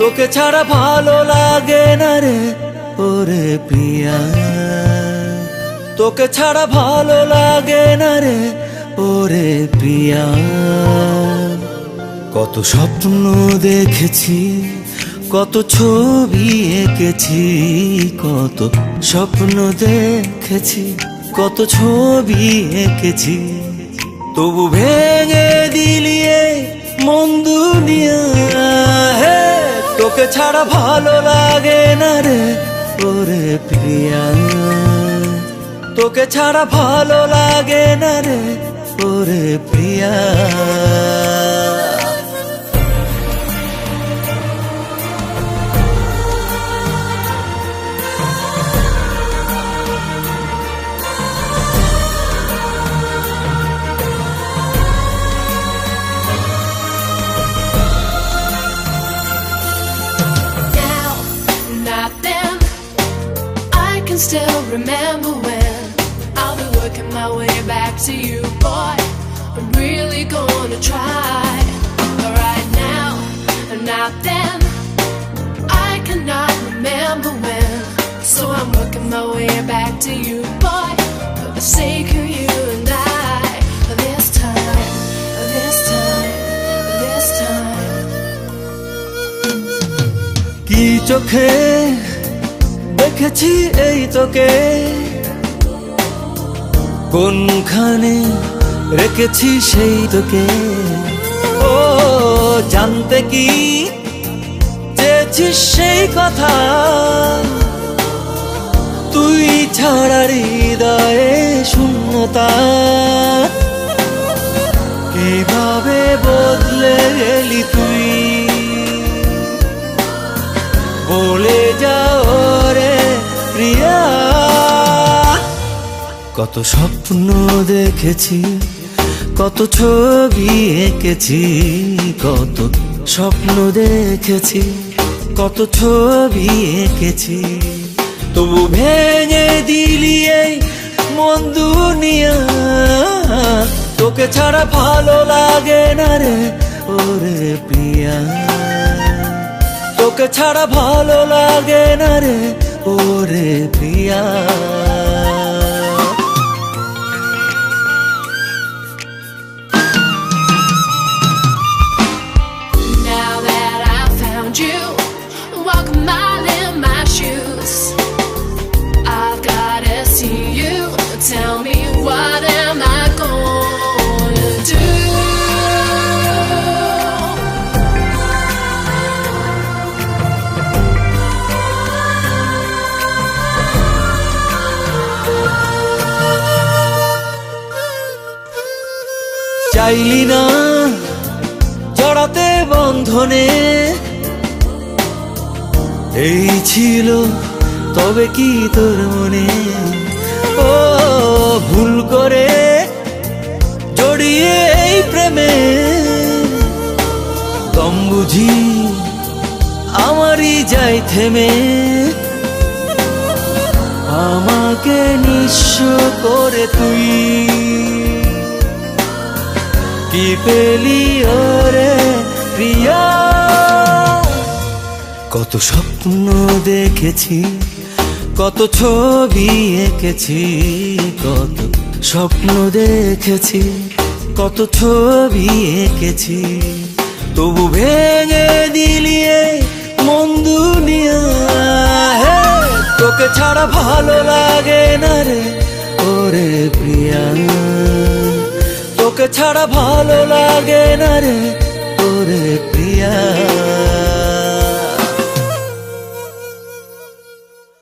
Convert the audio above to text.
তোকে ছাড়া ভালো লাগে না রে ওরে প্রিয়া, তোকে ছাড়া ভালো লাগে না রে ওরে প্রিয়া। কত স্বপ্ন দেখেছি, কত ছবি এঁকেছি, কত স্বপ্ন দেখেছি, কত ছবি এঁকেছি, তবু ভেঙে দিলিয়ে মন দুনিয়া। হে তোকে ছাড়া ভালো লাগে না রে ওরে প্রিয়া, তোকে ছাড়া ভালো লাগে না রে ওরে প্রিয়া। Still remember when I'll be working my way back to you, boy. I'm really gonna try. But right now and not then, I cannot remember when. So I'm working my way back to you, boy, for the sake of you and I. This time, this time, this time. কি চোখে দেখেছি এই তোকে, কোনখানে রেখেছি সেই তোকে। ও জানতে কি চেয়েছিস সেই কথা, তুই ছাড়া হৃদয়ে শূন্যতা। কিভাবে বদলে গেলি তুই, বলে যাও রে প্রিয়া। কত স্বপ্ন দেখেছি, কত ছবি এঁকেছি, কত স্বপ্ন দেখেছি, কত ছবি এঁকেছি, তবু ভেঙে দিলি এই মন দুনিয়া। তোকে ছাড়া ভালো লাগে না রে ওরে প্রিয়া, তোকে ছাড়া ভালো লাগে না রে ওরে প্রিয়া। Now that I found you, walk a mile in my shoes. I've gotta see you. Tell me, what am I gonna do? চাইলি না জড়াতে বন্ধনে, এই ছিল তবে কি তোর মনে। ও ভুল করে জড়িয়ে এই প্রেমে, কম বুঝি আমারই যাই থেমে। আমাকে নিঃস্ব করে তুই কি পেলি ওরে প্রিয়া। কত স্বপ্ন দেখেছি, কত ছবি এঁকেছি, কত স্বপ্ন দেখেছি, কত ছবি এঁকেছি, তবু ভেঙে দিলিয়ে মন দুনিয়া। হে তোকে ছাড়া ভালো লাগে না রে ওরে প্রিয়া, তোকে ছাড়া ভালো লাগে না রে ওরে প্রিয়া।